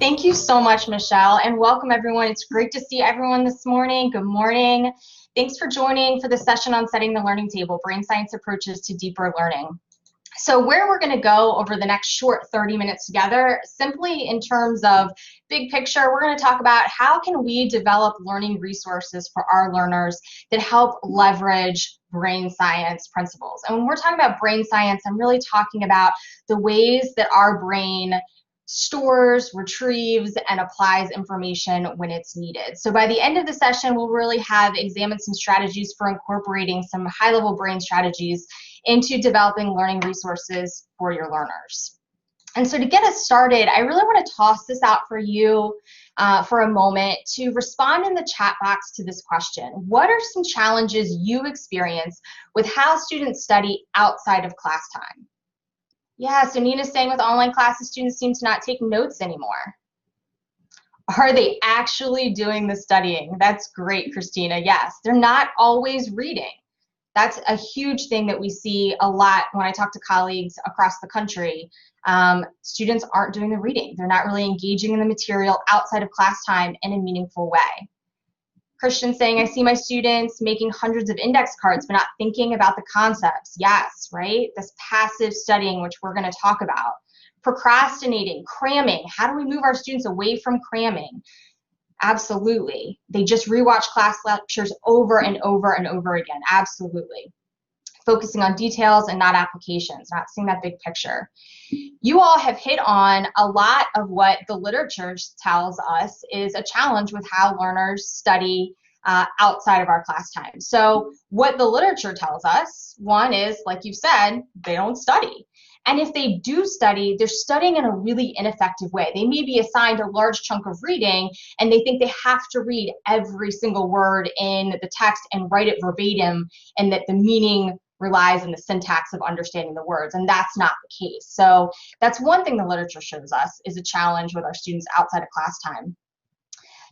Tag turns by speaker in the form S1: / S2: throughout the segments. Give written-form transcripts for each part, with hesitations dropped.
S1: Thank you so much, Michelle, and welcome everyone. It's great to see everyone this morning. Good morning. Thanks for joining for the session on setting the learning table, brain science approaches to deeper learning. So where we're going to go over the next short 30 minutes together, simply in terms of big picture, we're going to talk about how can we develop learning resources for our learners that help leverage brain science principles. And when we're talking about brain science, I'm really talking about the ways that our brain stores, retrieves, and applies information when it's needed. So by the end of the session, we'll really have examined some strategies for incorporating some high-level brain strategies into developing learning resources for your learners. And so to get us started, I really want to toss this out for you for a moment to respond in the chat box to this question. What are some challenges you experience with how students study outside of class time? Yeah, so Nina's saying with online classes, students seem to not take notes anymore. Are they actually doing the studying? That's great, Christina. Yes, they're not always reading. That's a huge thing that we see a lot when I talk to colleagues across the country. Students aren't doing the reading. They're not really engaging in the material outside of class time in a meaningful way. Christian saying, I see my students making hundreds of index cards, but not thinking about the concepts. Yes, right? This passive studying, which we're going to talk about. Procrastinating, cramming. How do we move our students away from cramming? Absolutely. They just rewatch class lectures over and over and over again. Absolutely. Focusing on details and not applications, not seeing that big picture. You all have hit on a lot of what the literature tells us is a challenge with how learners study outside of our class time. So what the literature tells us, one is, like you said, they don't study. And if they do study, they're studying in a really ineffective way. They may be assigned a large chunk of reading and they think they have to read every single word in the text and write it verbatim, and that the meaning relies on the syntax of understanding the words, and that's not the case. So that's one thing the literature shows us is a challenge with our students outside of class time.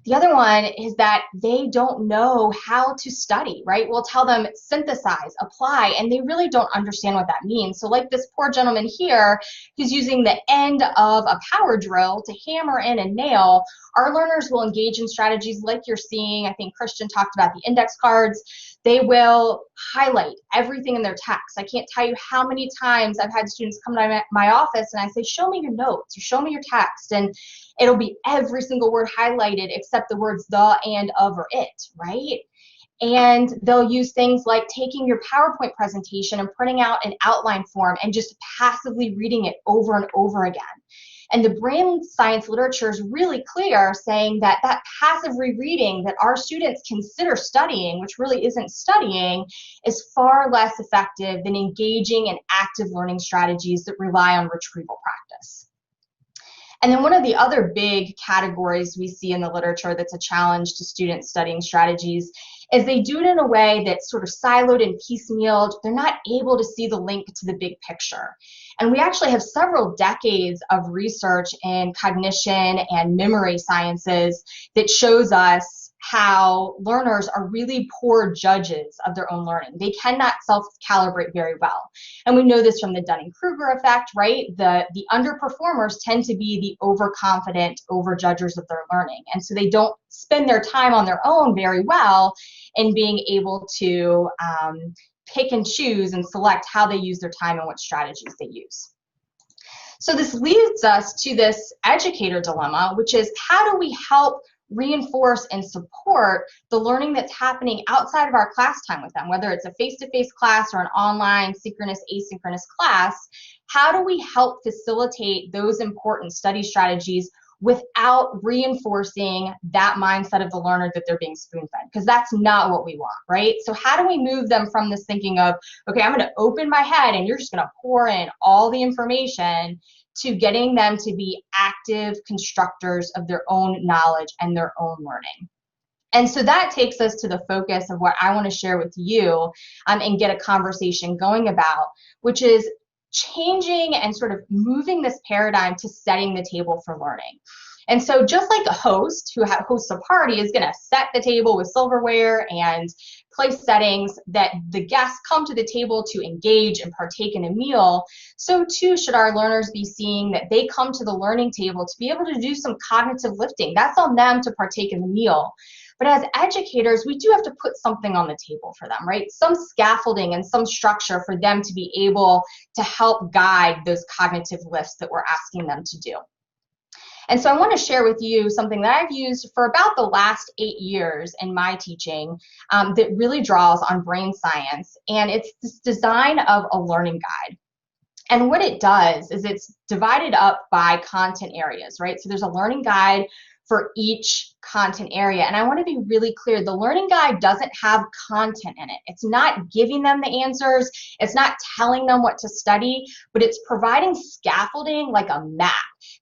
S1: The other one is that they don't know how to study, right? We'll tell them synthesize, apply, and they really don't understand what that means. So like this poor gentleman here who's using the end of a power drill to hammer in a nail, our learners will engage in strategies like you're seeing. I think Christian talked about the index cards. They will highlight everything in their text. I can't tell you how many times I've had students come to my office and I say, show me your notes or show me your text. And it'll be every single word highlighted except the words the, and, of, or it, right? And they'll use things like taking your PowerPoint presentation and printing out an outline form and just passively reading it over and over again. And the brain science literature is really clear saying that that passive rereading that our students consider studying, which really isn't studying, is far less effective than engaging in active learning strategies that rely on retrieval practice. And then one of the other big categories we see in the literature that's a challenge to students studying strategies is they do it in a way that's sort of siloed and piecemealed. They're not able to see the link to the big picture. And we actually have several decades of research in cognition and memory sciences that shows us how learners are really poor judges of their own learning. They cannot self-calibrate very well. And we know this from the Dunning-Kruger effect, right? The underperformers tend to be the overconfident overjudgers of their learning. And so they don't spend their time on their own very well in being able to pick and choose and select how they use their time and what strategies they use. So this leads us to this educator dilemma, which is how do we help reinforce and support the learning that's happening outside of our class time with them, whether it's a face-to-face class or an online synchronous, asynchronous class. How do we help facilitate those important study strategies without reinforcing that mindset of the learner that they're being spoon-fed? Because that's not what we want, right? So how do we move them from this thinking of, okay, I'm going to open my head and you're just going to pour in all the information, to getting them to be active constructors of their own knowledge and their own learning. And so that takes us to the focus of what I want to share with you and get a conversation going about, which is changing and sort of moving this paradigm to setting the table for learning. And so just like a host who hosts a party is going to set the table with silverware and place settings that the guests come to the table to engage and partake in a meal, so too should our learners be seeing that they come to the learning table to be able to do some cognitive lifting. That's on them to partake in the meal. But as educators, we do have to put something on the table for them, right? Some scaffolding and some structure for them to be able to help guide those cognitive lifts that we're asking them to do. And so I want to share with you something that I've used for about the last 8 years in my teaching that really draws on brain science. And it's this design of a learning guide. And what it does is it's divided up by content areas, right? So there's a learning guide for each content area. And I want to be really clear, the learning guide doesn't have content in it. It's not giving them the answers. It's not telling them what to study, but it's providing scaffolding like a map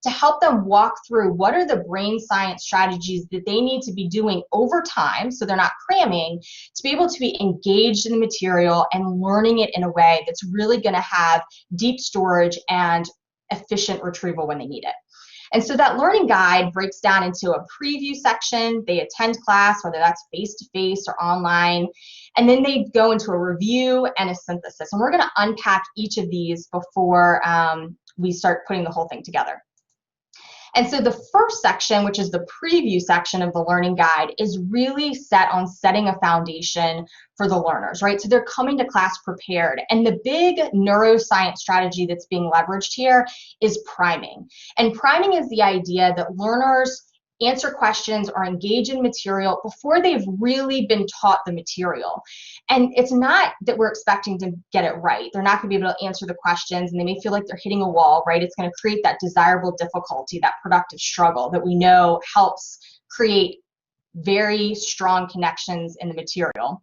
S1: to help them walk through what are the brain science strategies that they need to be doing over time, so they're not cramming, to be able to be engaged in the material and learning it in a way that's really going to have deep storage and efficient retrieval when they need it. And so that learning guide breaks down into a preview section. They attend class, whether that's face-to-face or online, and then they go into a review and a synthesis. And we're going to unpack each of these before we start putting the whole thing together. And so the first section, which is the preview section of the learning guide, is really set on setting a foundation for the learners, right? So they're coming to class prepared. And the big neuroscience strategy that's being leveraged here is priming. And priming is the idea that learners answer questions or engage in material before they've really been taught the material. And it's not that we're expecting to get it right. They're not going to be able to answer the questions, and they may feel like they're hitting a wall, right? It's going to create that desirable difficulty, that productive struggle that we know helps create very strong connections in the material.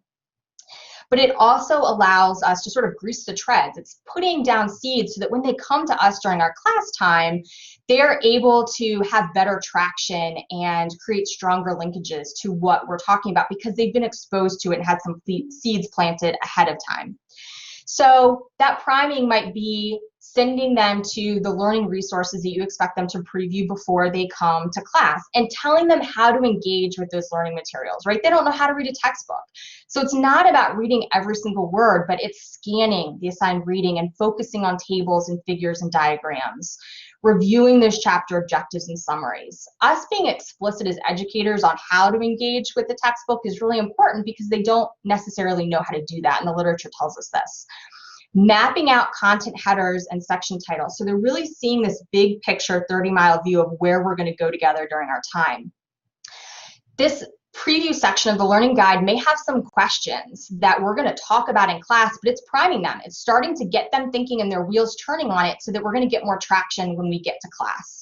S1: But it also allows us to sort of grease the treads. It's putting down seeds so that when they come to us during our class time, they're able to have better traction and create stronger linkages to what we're talking about because they've been exposed to it and had some seeds planted ahead of time. So that priming might be sending them to the learning resources that you expect them to preview before they come to class and telling them how to engage with those learning materials, right? They don't know how to read a textbook. So it's not about reading every single word, but it's scanning the assigned reading and focusing on tables and figures and diagrams, reviewing those chapter objectives and summaries. Us being explicit as educators on how to engage with the textbook is really important because they don't necessarily know how to do that, and the literature tells us this. Mapping out content headers and section titles. So they're really seeing this big picture 30-mile view of where we're going to go together during our time. This preview section of the learning guide may have some questions that we're going to talk about in class, but it's priming them. It's starting to get them thinking and their wheels turning on it so that we're going to get more traction when we get to class.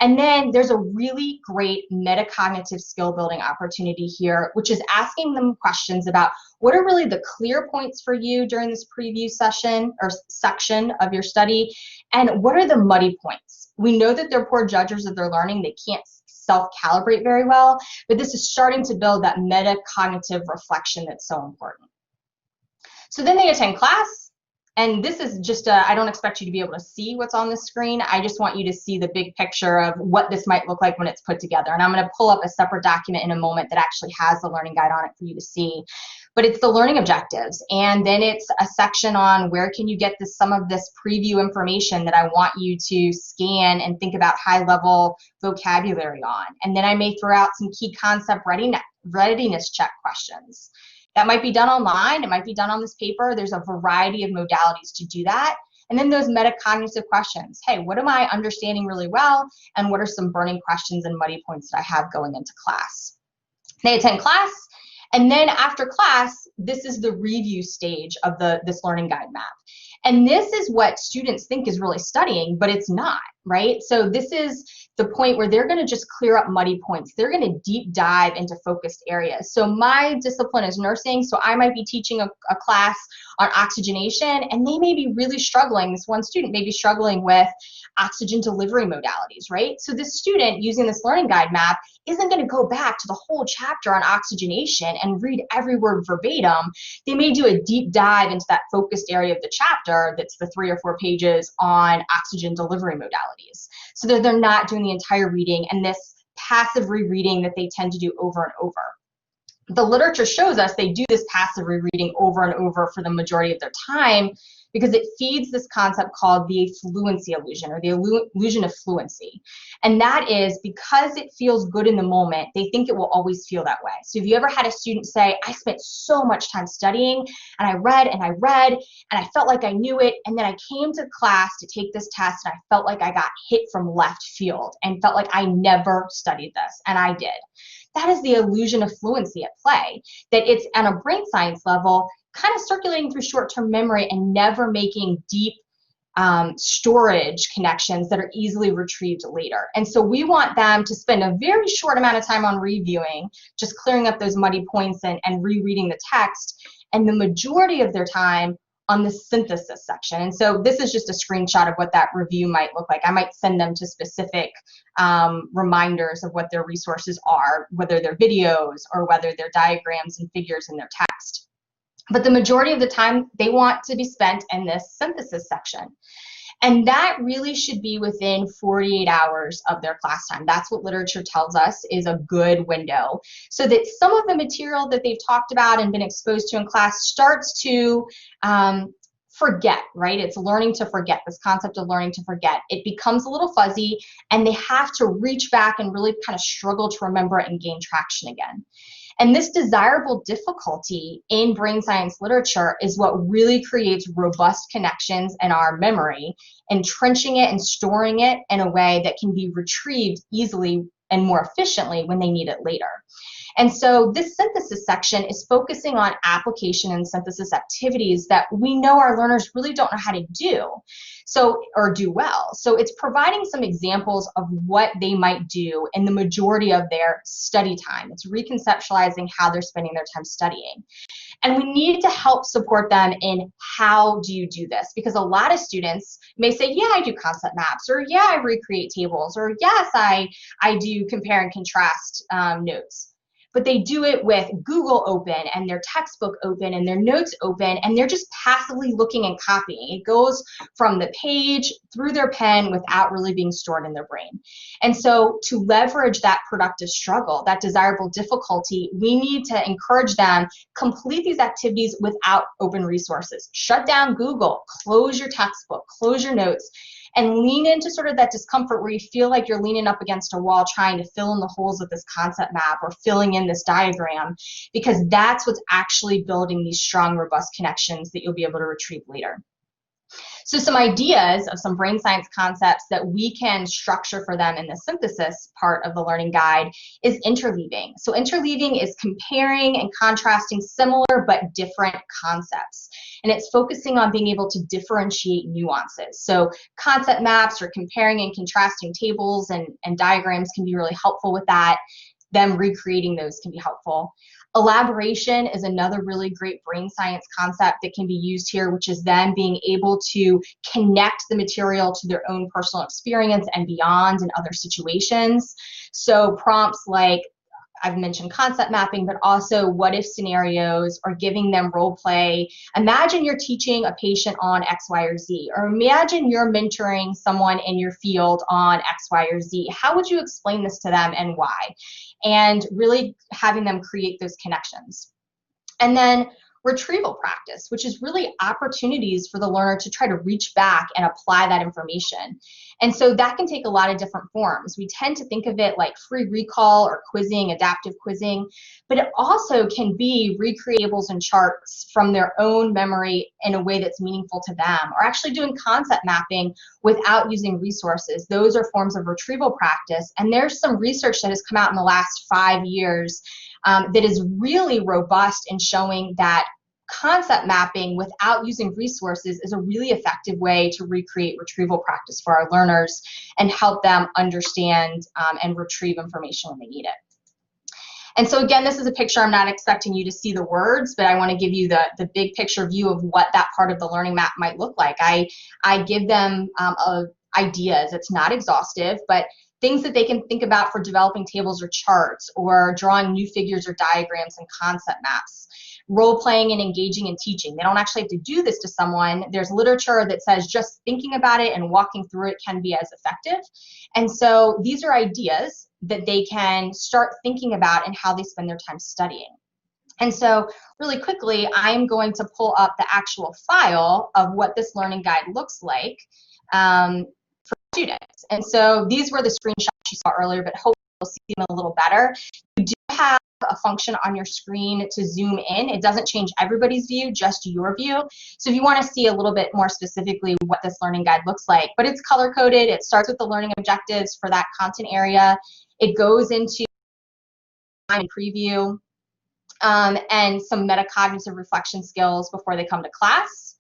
S1: And then there's a really great metacognitive skill building opportunity here, which is asking them questions about what are really the clear points for you during this preview session or section of your study, and what are the muddy points? We know that they're poor judges of their learning. They can't self-calibrate very well, but this is starting to build that metacognitive reflection that's so important. So then they attend class. And this is just I don't expect you to be able to see what's on the screen. I just want you to see the big picture of what this might look like when it's put together. And I'm going to pull up a separate document in a moment that actually has the learning guide on it for you to see. But it's the learning objectives. And then it's a section on where can you get some of this preview information that I want you to scan and think about high-level vocabulary on. And then I may throw out some key concept readiness check questions. That might be done online. It might be done on this paper. There's a variety of modalities to do that. And then those metacognitive questions. Hey, what am I understanding really well? And what are some burning questions and muddy points that I have going into class? They attend class. And then after class, this is the review stage of this learning guide map. And this is what students think is really studying, but it's not, right? So this is the point where they're going to just clear up muddy points. They're going to deep dive into focused areas. So my discipline is nursing, so I might be teaching a class on oxygenation, and they may be really struggling. This one student may be struggling with oxygen delivery modalities, right? So this student using this learning guide map isn't going to go back to the whole chapter on oxygenation and read every word verbatim. They may do a deep dive into that focused area of the chapter that's the 3 or 4 pages on oxygen delivery modalities, so that they're not doing the the entire reading and this passive rereading that they tend to do over and over. The literature shows us they do this passive rereading over and over for the majority of their time because it feeds this concept called the fluency illusion, or the illusion of fluency. And that is because it feels good in the moment, they think it will always feel that way. So if you ever had a student say, I spent so much time studying and I read and I read and I felt like I knew it, and then I came to class to take this test and I felt like I got hit from left field and felt like I never studied this, and I did. That is the illusion of fluency at play, that it's on a brain science level, kind of circulating through short-term memory and never making deep storage connections that are easily retrieved later. And so we want them to spend a very short amount of time on reviewing, just clearing up those muddy points and rereading the text, and the majority of their time on the synthesis section. And so this is just a screenshot of what that review might look like. I might send them to specific reminders of what their resources are, whether they're videos or whether they're diagrams and figures in their text. But the majority of the time they want to be spent in this synthesis section. And that really should be within 48 hours of their class time. That's what literature tells us is a good window, so that some of the material that they've talked about and been exposed to in class starts to forget, right? It's learning to forget, this concept of learning to forget. It becomes a little fuzzy, and they have to reach back and really kind of struggle to remember it and gain traction again. And this desirable difficulty in brain science literature is what really creates robust connections in our memory, entrenching it and storing it in a way that can be retrieved easily and more efficiently when they need it later. And so this synthesis section is focusing on application and synthesis activities that we know our learners really don't know how to do, or do well. So it's providing some examples of what they might do in the majority of their study time. It's reconceptualizing how they're spending their time studying. And we need to help support them in how do you do this, because a lot of students may say, yeah, I do concept maps, or yeah, I recreate tables, or yes, I do compare and contrast notes. But they do it with Google open and their textbook open and their notes open, and they're just passively looking and copying. It goes from the page through their pen without really being stored in their brain. And so to leverage that productive struggle, that desirable difficulty, we need to encourage them, complete these activities without open resources. Shut down Google, close your textbook, close your notes, and lean into sort of that discomfort where you feel like you're leaning up against a wall trying to fill in the holes of this concept map or filling in this diagram, because that's what's actually building these strong, robust connections that you'll be able to retrieve later. So some ideas of some brain science concepts that we can structure for them in the synthesis part of the learning guide is interleaving. So interleaving is comparing and contrasting similar but different concepts. And it's focusing on being able to differentiate nuances. So concept maps or comparing and contrasting tables and diagrams can be really helpful with that. Them recreating those can be helpful. Elaboration is another really great brain science concept that can be used here, which is them being able to connect the material to their own personal experience and beyond in other situations. So prompts like, I've mentioned concept mapping, but also what if scenarios, or giving them role play. Imagine you're teaching a patient on X, Y, or Z, or imagine you're mentoring someone in your field on X, Y, or Z. How would you explain this to them and why? And really having them create those connections. And then retrieval practice, which is really opportunities for the learner to try to reach back and apply that information. And so that can take a lot of different forms. We tend to think of it like free recall or quizzing, adaptive quizzing, but it also can be recreatables and charts from their own memory in a way that's meaningful to them, or actually doing concept mapping without using resources. Those are forms of retrieval practice. And there's some research that has come out in the last 5 years that is really robust in showing that concept mapping without using resources is a really effective way to recreate retrieval practice for our learners and help them understand and retrieve information when they need it. And so again, this is a picture. I'm not expecting you to see the words, but I want to give you the big picture view of what that part of the learning map might look like. I give them ideas. It's not exhaustive, but things that they can think about for developing tables or charts, or drawing new figures or diagrams and concept maps. role-playing and engaging in teaching. They don't actually have to do this to someone. There's literature that says just thinking about it and walking through it can be as effective. And so these are ideas that they can start thinking about and how they spend their time studying. And so really quickly, I'm going to pull up the actual file of what this learning guide looks like for students. And so these were the screenshots you saw earlier, but hopefully you'll see them a little better. You do have a function on your screen to zoom in. It doesn't change everybody's view, just your view. So if you want to see a little bit more specifically what this learning guide looks like, but it's color coded. It starts with the learning objectives for that content area. It goes into time and preview, and some metacognitive reflection skills before they come to class.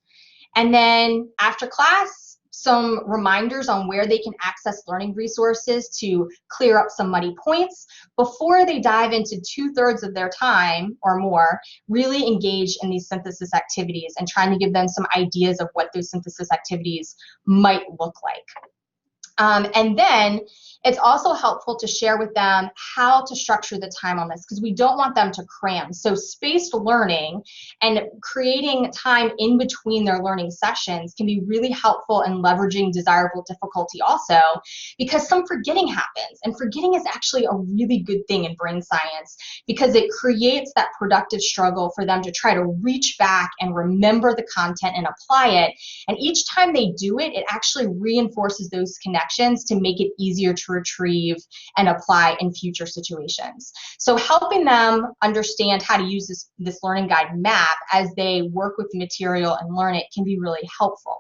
S1: And then after class, some reminders on where they can access learning resources to clear up some muddy points before they dive into 2/3 of their time or more, really engage in these synthesis activities and trying to give them some ideas of what those synthesis activities might look like. And then it's also helpful to share with them how to structure the time on this, because we don't want them to cram. So spaced learning and creating time in between their learning sessions can be really helpful in leveraging desirable difficulty also, because some forgetting happens. And forgetting is actually a really good thing in brain science, because it creates that productive struggle for them to try to reach back and remember the content and apply it. And each time they do it, it actually reinforces those connections to make it easier to retrieve and apply in future situations. So helping them understand how to use this learning guide map as they work with the material and learn it can be really helpful.